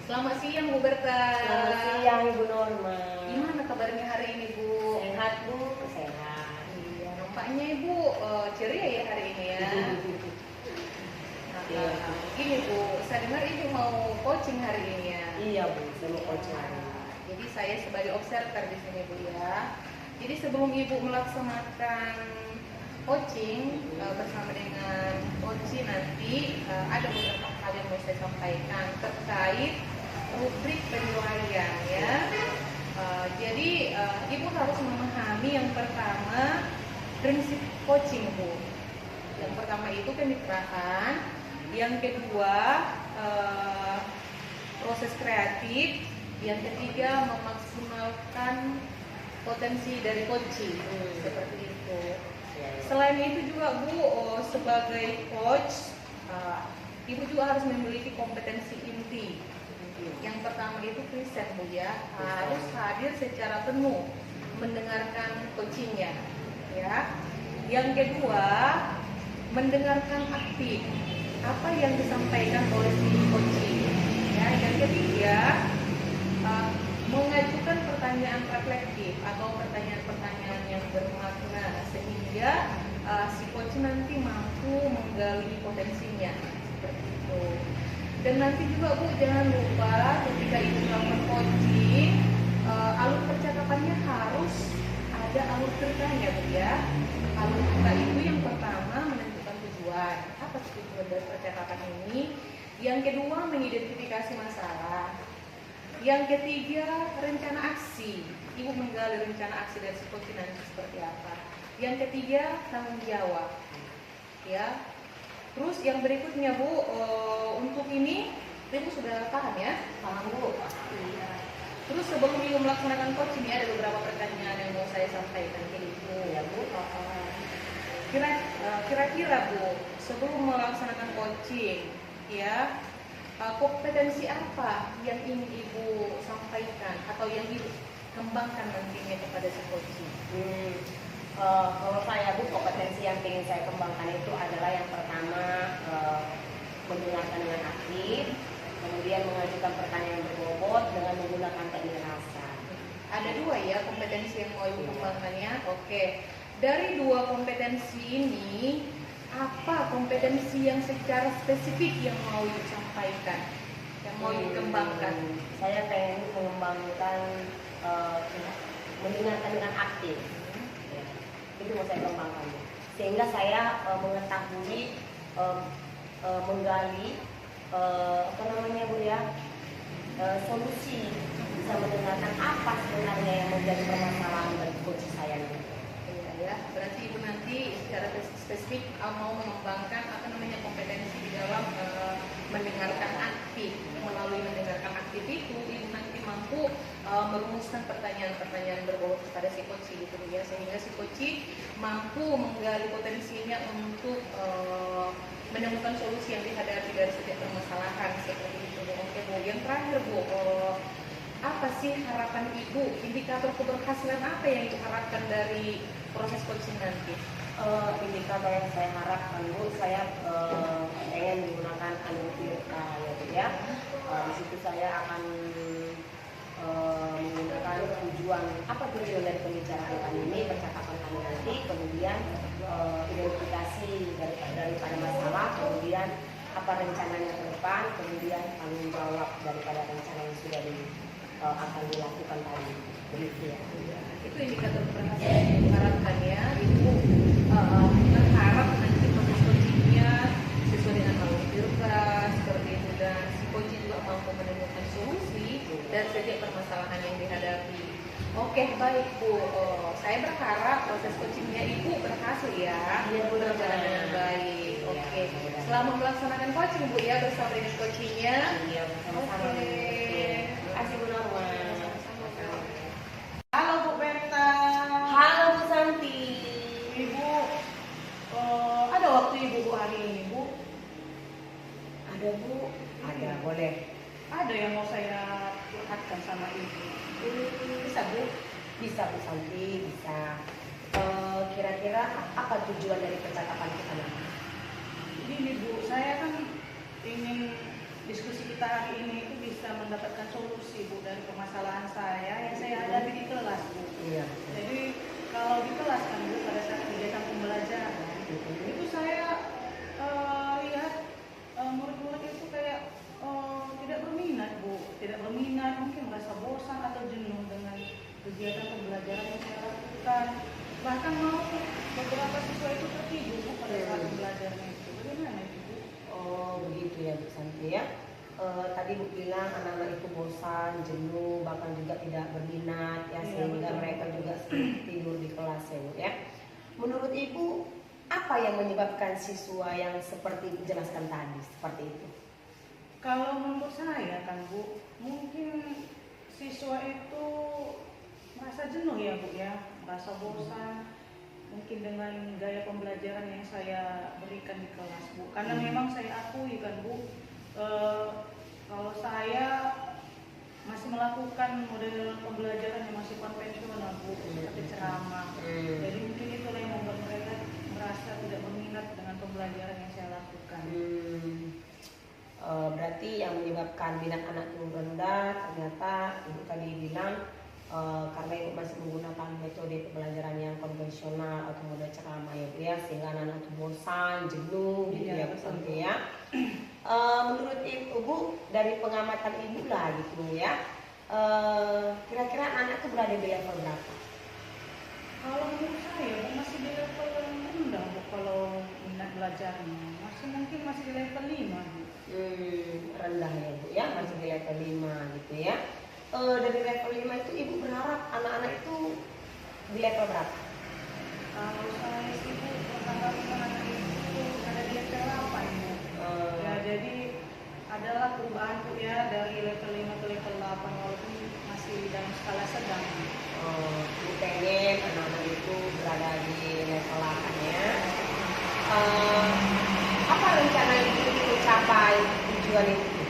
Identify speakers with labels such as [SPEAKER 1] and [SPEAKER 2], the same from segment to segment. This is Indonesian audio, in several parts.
[SPEAKER 1] Selamat siang Bu Berta.
[SPEAKER 2] Selamat siang Ibu Norma.
[SPEAKER 1] Gimana kabarnya hari ini Bu?
[SPEAKER 2] Sehat Bu, sehat.
[SPEAKER 1] Iya, nampaknya Ibu ceria ya hari ini ya.
[SPEAKER 2] Iya.
[SPEAKER 1] Gini Bu, saya dengar Ibu mau coaching hari ini ya.
[SPEAKER 2] Iya Bu, saya mau coaching hari ini.
[SPEAKER 1] Jadi saya sebagai observer di sini Bu ya. Jadi sebelum Ibu melaksanakan coaching bersama dengan coach nanti ada beberapa hal yang mau saya sampaikan terkait rubrik penilaian ya. Jadi Ibu harus memahami yang pertama prinsip coaching Bu. Yang pertama itu kemitraan, yang kedua proses kreatif, yang ketiga memaksimalkan potensi dari coaching seperti itu. Selain itu juga Bu, sebagai coach, Ibu juga harus memiliki kompetensi inti. Yang pertama itu present Bu ya, harus hadir secara penuh mendengarkan coachingnya ya. Yang kedua, mendengarkan aktif apa yang disampaikan oleh si coaching ya. Yang ketiga, mengajukan pertanyaan reflektif atau pertanyaan-pertanyaan yang bermakna sehingga si coach nanti mampu menggali potensinya seperti itu. Dan nanti juga Bu, jangan lupa ketika Ibu melakukan coaching, alur percakapannya harus ada alur ceritanya Bu ya. Alur cerita itu yang pertama menentukan tujuan, apa tujuan dari percakapan ini. Yang kedua mengidentifikasi masalah. Yang ketiga rencana aksi, Ibu menggali rencana aksi dari si coach nanti seperti apa. Yang ketiga tanggung jawab ya. Terus yang berikutnya Bu, untuk ini Ibu sudah paham ya?
[SPEAKER 2] Paham Bu.
[SPEAKER 1] Iya. Terus sebelum Ibu melaksanakan coach ini ada beberapa pertanyaan yang mau saya sampaikan ke Ibu ya Bu. Kira-kira Bu, sebelum melaksanakan coaching ya, kompetensi apa yang ingin Ibu sampaikan atau yang Ibu kembangkan nantinya kepada si coaching?
[SPEAKER 2] Kalau saya Bu, kompetensi yang ingin saya kembangkan itu adalah yang pertama mendengarkan dengan aktif, kemudian mengajukan pertanyaan berbobot dengan menggunakan teknik rasa.
[SPEAKER 1] Ada dua ya kompetensi yang mau Ibu kembangkan ya. Oke, dari dua kompetensi ini apa kompetensi yang secara spesifik yang mau Ibu sampaikan, yang mau Ibu kembangkan?
[SPEAKER 2] Saya pengen mengembangkan mendengarkan dengan aktif. Itu mau saya kembangkan, sehingga saya mengetahui menggali apa namanya Bu ya, solusi, bisa mendengarkan apa sebenarnya yang menjadi permasalahan dari coach saya ini.
[SPEAKER 1] Ya, berarti Ibu nanti secara spesifik mau mengembangkan apa namanya kompetensi di dalam mendengarkan aktif. Melalui mendengarkan aktif itu Ibu nanti mampu merumuskan pertanyaan-pertanyaan berbobot kepada si coach gitu ya, sehingga si coach mampu menggali potensinya untuk menemukan solusi yang dihadapi dari setiap permasalahan seperti itu. Oke Bu, yang terakhir Bu, apa sih harapan Ibu, indikator keberhasilan apa yang Ibu harapkan dari proses coaching nanti?
[SPEAKER 2] Indikator yang saya harapkan Bu, saya ingin menggunakan analitika ya. Di situ saya akan menggunakan tujuan dari pembicaraan kami ini, percakapan kami nanti, kemudian identifikasi daripada masalah, kemudian apa rencananya ke depan, kemudian tanggung jawab daripada rencana yang sudah akan dilakukan tadi. Begitu ya.
[SPEAKER 1] Itu indikator keberhasilan yang diharapkan ya. Ibu berharap nanti proses coachingnya sesuai dengan alur cerita seperti itu, dan si coach juga mampu menemukan solusi dari setiap permasalahan yang dihadapi. Oke baik Bu, saya berharap proses coachingnya Ibu berhasil ya, berjalan dengan baik. Oke, selama melaksanakan coaching Bu ya bersama dengan coachingnya.
[SPEAKER 2] Iya, sama-sama. Terima kasih Bu Norma.
[SPEAKER 1] Halo Bu Berta.
[SPEAKER 2] Halo Bu Santi.
[SPEAKER 1] Ibu, ada waktu Ibu Bu hari ini Bu?
[SPEAKER 2] Ada Bu? Ada, boleh.
[SPEAKER 1] Ada yang mau saya curhatkan sama Ibu. Bisa Bu?
[SPEAKER 2] Bisa Bu Santi, bisa. Kira-kira apa tujuan dari percakapan kita nanti?
[SPEAKER 1] Ini Bu, saya kan ingin diskusi kita hari ini itu bisa bisa mendapatkan solusi Bu dari permasalahan saya yang saya hadapi di kelas Bu.
[SPEAKER 2] Iya.
[SPEAKER 1] Jadi kalau di kelas kan Bu pada saat kegiatan pembelajaran itu saya lihat murid-murid itu kayak tidak berminat Bu, tidak berminat, mungkin merasa bosan atau jenuh dengan kegiatan pembelajaran yang saya lakukan. Bahkan mau beberapa siswa itu tertidur Bu pada saat pembelajaran itu. Bagaimana itu Bu?
[SPEAKER 2] Oh begitu ya Bu Santi ya. Tadi Bu bilang anak-anak itu bosan, jenuh, bahkan juga tidak berminat ya,
[SPEAKER 1] Iya,
[SPEAKER 2] sehingga
[SPEAKER 1] betul.
[SPEAKER 2] mereka juga sering tidur di kelas ya Bu ya. Menurut Ibu apa yang menyebabkan siswa yang seperti Ibu jelaskan tadi seperti itu?
[SPEAKER 1] Kalau menurut saya kan Bu, mungkin siswa itu merasa jenuh ya Bu ya, merasa bosan mungkin dengan gaya pembelajaran yang saya berikan di kelas Bu. Karena memang saya akui kan Bu, kalau saya masih melakukan model pembelajaran yang masih konvensional Bu, seperti ceramah. Jadi mungkin itulah yang membuat mereka merasa tidak berminat dengan pembelajaran yang saya lakukan.
[SPEAKER 2] Berarti yang menyebabkan minat anak itu rendah ternyata Ibu tadi bilang karena Ibu masih menggunakan metode pembelajaran yang konvensional atau model ceramah ya Bu ya, sehingga anak-anak itu bosan, jenuh gitu ya Bu Santi ya. Menurut Ibu dari pengamatan Ibu lah gitu ya, kira-kira anak itu berada di level berapa?
[SPEAKER 1] Kalau menurut saya Bu, masih di level rendah Bu, kalau minat belajarnya masih di level 5 Bu.
[SPEAKER 2] Rendah ya Bu ya, masih di level 5 gitu ya. Dari level 5 itu Ibu berharap anak-anak itu di level berapa?
[SPEAKER 1] Kalau saya sih Bu, berharap anak itu ada di level 8 Bu. Ya, jadi adalah perubahan Bu ya dari level 5 ke level 8 walaupun masih dalam skala sedang.
[SPEAKER 2] Ibu pengen anak-anak itu berada di level 8 ya. Apa rencana Ibu untuk mencapai tujuan itu?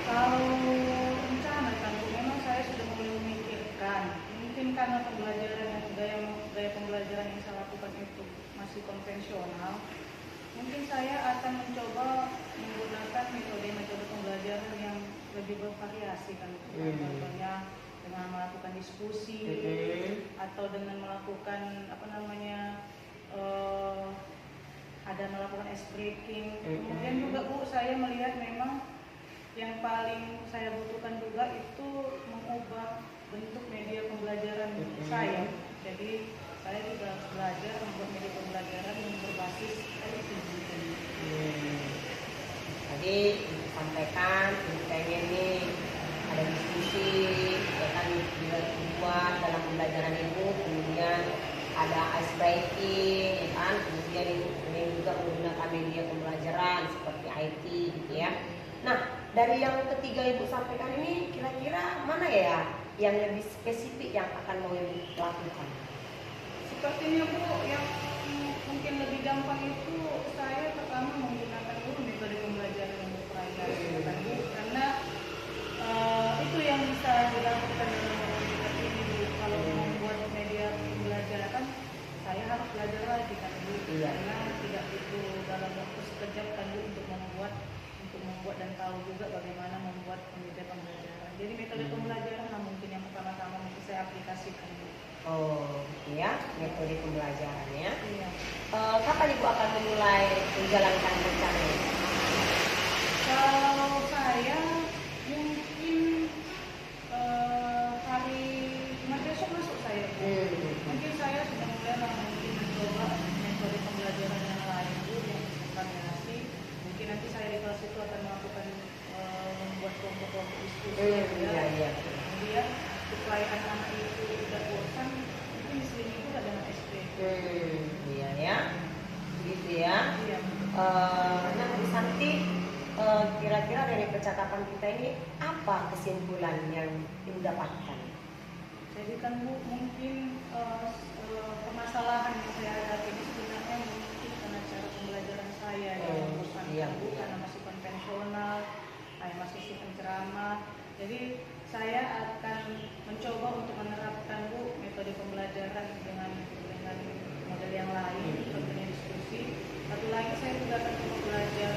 [SPEAKER 1] Kalau rencana kan Bu, memang saya sudah mulai memikirkan. Mungkin karena gaya pembelajaran yang saya lakukan itu masih konvensional, mungkin saya akan mencoba menggunakan metode pembelajaran yang lebih bervariasi kan. Contohnya dengan melakukan diskusi atau dengan melakukan ada melakukan ice breaking. Kemudian juga Bu, saya melihat memang yang paling saya butuhkan juga itu mengubah bentuk media pembelajaran saya. Jadi saya juga harus belajar membuat media pembelajaran yang berbasis LPG.
[SPEAKER 2] Tadi Ibu sampaikan Ibu pengen nih ada diskusi ya kan, dibuat dalam pembelajaran Ibu, kemudian ada ice breaking ya kan, kemudian Ibu pengen juga menggunakan media pembelajaran seperti IT gitu ya. Nah, dari yang ketiga Ibu sampaikan ini kira-kira mana ya yang lebih spesifik yang akan mau Ibu lakukan?
[SPEAKER 1] Sepertinya Bu, yang mungkin lebih gampang itu saya pertama menggunakan dulu metode pembelajaran yang bervariasi kan Bu, karena itu yang bisa dilakukan dalam komunitas ini Bu. Kalau membuat media pembelajaran saya harus belajar lagi kan Bu, karena tidak itu dalam waktu sekejap kan Bu untuk membuat dan tahu juga bagaimana membuat media pembelajaran. Jadi metode pembelajaran mungkin yang pertama-tama mesti saya aplikasikan Bu.
[SPEAKER 2] Oh, ya, metode pembelajarannya.
[SPEAKER 1] Iya.
[SPEAKER 2] Kapan Ibu akan memulai menjalankan rencana ini?
[SPEAKER 1] Kalau saya mungkin hari Jumat besok masuk saya. Mungkin saya sudah mulai mungkin mencoba metode pembelajaran yang lain Bu, yang variasi. Mungkin nanti saya di kelas itu akan melakukan membuat kelompok-kelompok diskusi.
[SPEAKER 2] Iya.
[SPEAKER 1] Kemudian supaya anak-anak itu tidak bosan, mungkin diselingi juga dengan SP.
[SPEAKER 2] Iya ya, gitu ya.
[SPEAKER 1] Iya.
[SPEAKER 2] Nah, Bu Santi, kira-kira dari percakapan kita ini apa kesimpulan yang Ibu dapatkan?
[SPEAKER 1] Jadi kan Bu, mungkin permasalahan yang saya hadapi ini sebenarnya mungkin karena cara pembelajaran saya yang membosankan Bu, karena masih konvensional, masih sistem ceramah. Jadi saya akan mencoba untuk menerapkan Bu metode pembelajaran dengan model yang lain, contohnya diskusi. Satu lagi saya juga akan coba belajar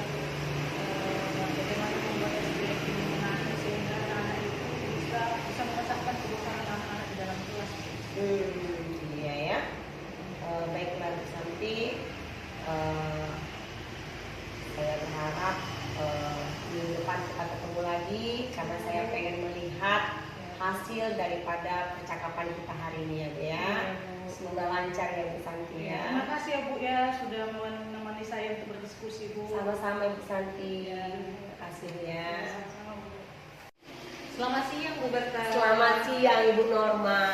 [SPEAKER 1] bagaimana membuat SPK
[SPEAKER 2] lagi karena saya pengen melihat hasil daripada percakapan kita hari ini ya Bu ya. Semoga lancar ya Bu Santi ya.
[SPEAKER 3] Terima kasih ya Bu ya sudah menemani saya untuk berdiskusi Bu.
[SPEAKER 2] Sama-sama Bu Santi. Terima kasih ya.
[SPEAKER 3] Sama-sama Bu.
[SPEAKER 1] Selamat siang Bu Berta.
[SPEAKER 2] Selamat siang Ibu Norma.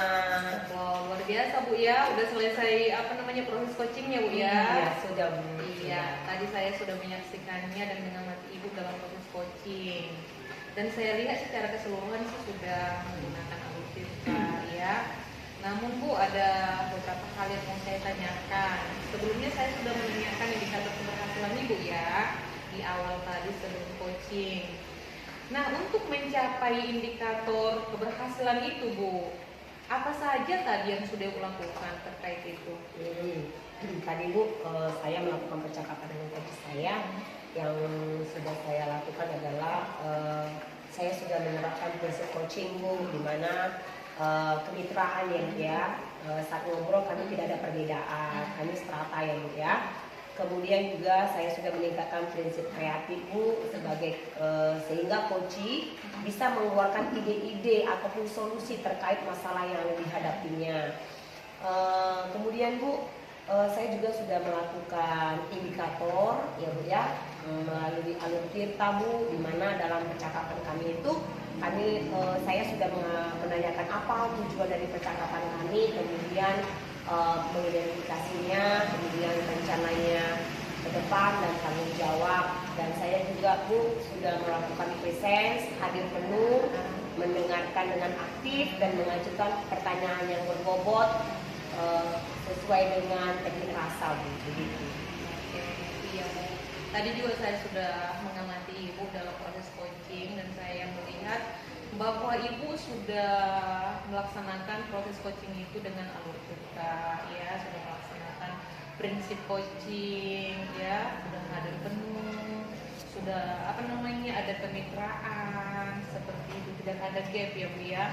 [SPEAKER 1] Wow, luar biasa Bu ya, udah selesai proses coachingnya Bu ya.
[SPEAKER 2] Iya, sudah Bu.
[SPEAKER 1] Iya, tadi saya sudah menyaksikannya dan mengamati Ibu dalam proses coaching. Dan saya lihat secara keseluruhan sih sudah menggunakan alur cerita ya. Namun Bu, ada beberapa hal yang mau saya tanyakan. Sebelumnya saya sudah menanyakan indikator keberhasilan Ibu ya di awal tadi sebelum coaching. Nah, untuk mencapai indikator keberhasilan itu Bu, apa saja tadi yang sudah Ibu lakukan terkait itu?
[SPEAKER 2] Tadi Bu, saya melakukan percakapan dengan coach saya. Yang sudah saya lakukan adalah saya sudah menerapkan prinsip coaching Bu, di mana kemitraan ya Bu ya. Saat ngobrol kami tidak ada perbedaan, kami strata ya Bu ya. Kemudian juga saya sudah meningkatkan prinsip kreatif Bu sebagai sehingga coaching bisa mengeluarkan ide-ide ataupun solusi terkait masalah yang dihadapinya. Kemudian Bu, saya juga sudah melakukan indikator ya Bu ya, melalui alur tirta Bu, di mana dalam percakapan kami itu saya sudah menanyakan apa tujuan dari percakapan kami, kemudian mengidentifikasinya, kemudian rencananya ke depan dan tanggung jawab. Dan saya juga Bu sudah melakukan presence, hadir penuh, mendengarkan dengan aktif dan mengajukan pertanyaan yang berbobot sesuai dengan teknik rasa Bu. Begitu.
[SPEAKER 1] Iya, tadi juga saya sudah mengamati Ibu dalam proses coaching dan saya melihat bahwa Ibu sudah melaksanakan proses coaching itu dengan alur cerita, ya, sudah melaksanakan prinsip coaching, ya, sudah hadir penuh, sudah ada kemitraan seperti itu, tidak ada gap ya Bu ya.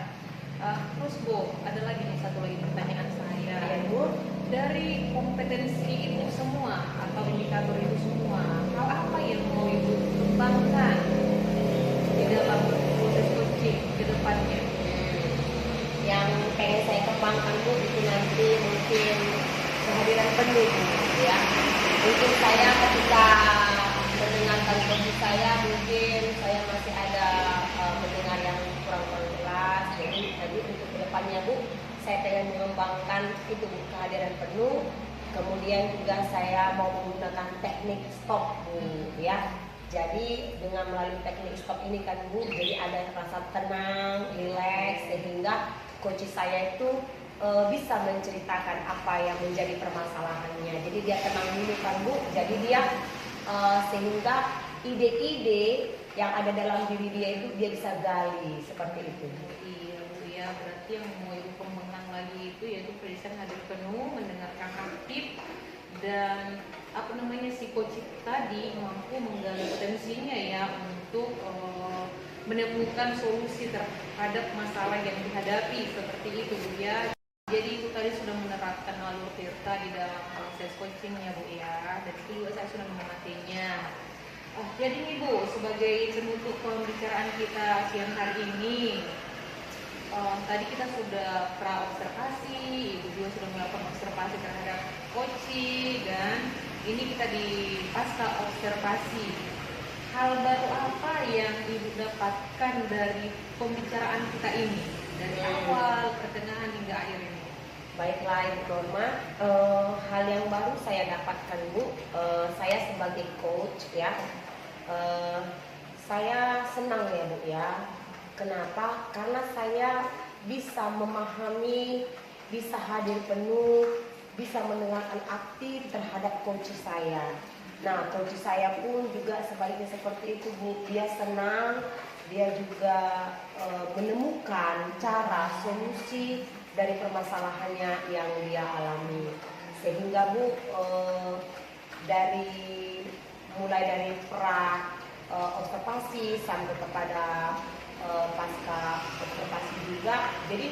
[SPEAKER 1] Terus Bu, ada lagi nih satu lagi pertanyaan saya.
[SPEAKER 2] Ya Bu,
[SPEAKER 1] Dari kompetensi itu semua atau indikator itu semua, hal apa yang mau Ibu kembangkan di dalam proses coaching ke depannya?
[SPEAKER 2] yang pengen saya kembangkan Bu itu nanti mungkin kehadiran penuh Bu ya. Mungkin saya ketika mendengarkan coach saya, mungkin saya masih ada mendengar yang kurang jelas. Jadi untuk kedepannya Bu, saya pengen mengembangkan itu Bu, kehadiran penuh. Kemudian juga saya mau menggunakan teknik stop Bu ya. Jadi dengan melalui teknik stop ini kan Bu, jadi ada rasa tenang, rileks, sehingga coach saya itu bisa menceritakan apa yang menjadi permasalahannya. Jadi dia tenang dulu kan Bu. Jadi dia sehingga ide-ide yang ada dalam diri dia itu dia bisa gali seperti itu.
[SPEAKER 1] Iya Bu ya, berarti yang mau Ibu kembangkan lagi itu yaitu present, hadir penuh, mendengarkan aktif, dan si coach tadi mampu menggali potensinya ya untuk menemukan solusi terhadap masalah yang dihadapi seperti itu Bu ya. Jadi Ibu tadi sudah menerapkan alur tirta di dalam proses coachingnya Bu ya, dan itu juga saya sudah mengamatinya. Jadi nih Bu, sebagai penutup pembicaraan kita siang hari ini, tadi kita sudah pra-observasi, Ibu juga sudah melakukan observasi terhadap coaching, dan ini kita di pasca observasi. Hal baru apa yang Ibu dapatkan dari pembicaraan kita ini, dari awal, pertengahan hingga akhir ini?
[SPEAKER 2] Baiklah Ibu Norma, hal yang baru saya dapatkan Bu, saya sebagai coach ya, saya senang ya Bu ya. Kenapa? Karena saya bisa memahami, bisa hadir penuh, bisa mendengarkan aktif terhadap coach saya. Nah, coach saya pun juga sebaliknya seperti itu Bu, dia senang, dia juga menemukan cara solusi dari permasalahannya yang dia alami. Sehingga Bu, mulai dari observasi sampai kepada pasca observasi juga, jadi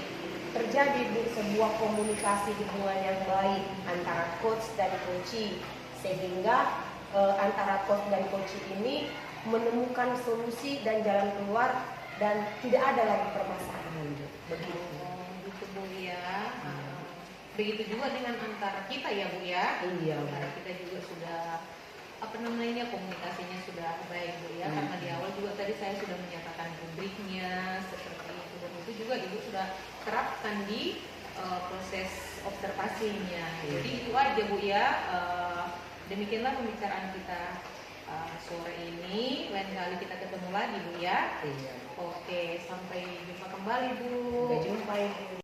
[SPEAKER 2] terjadi Bu sebuah komunikasi hubungan yang baik antara coach dan coachee, sehingga antara coach dan coachee ini menemukan solusi dan jalan keluar dan tidak ada lagi permasalahan begitu.
[SPEAKER 4] Oh, gitu Bu ya. Begitu juga dengan antara kita ya Bu ya.
[SPEAKER 2] Iya.
[SPEAKER 4] Antara kita juga sudah apa namanya komunikasinya sudah baik Bu ya. Karena di awal juga tadi saya sudah menyatakan rubriknya seperti itu dan itu juga Ibu sudah terapkan di proses observasinya. Jadi itu aja Bu ya. Demikianlah pembicaraan kita sore ini. Lain kali kita ketemu lagi Bu ya.
[SPEAKER 2] Iya.
[SPEAKER 4] Oke, sampai jumpa kembali Bu.
[SPEAKER 2] Sampai jumpa Ibu.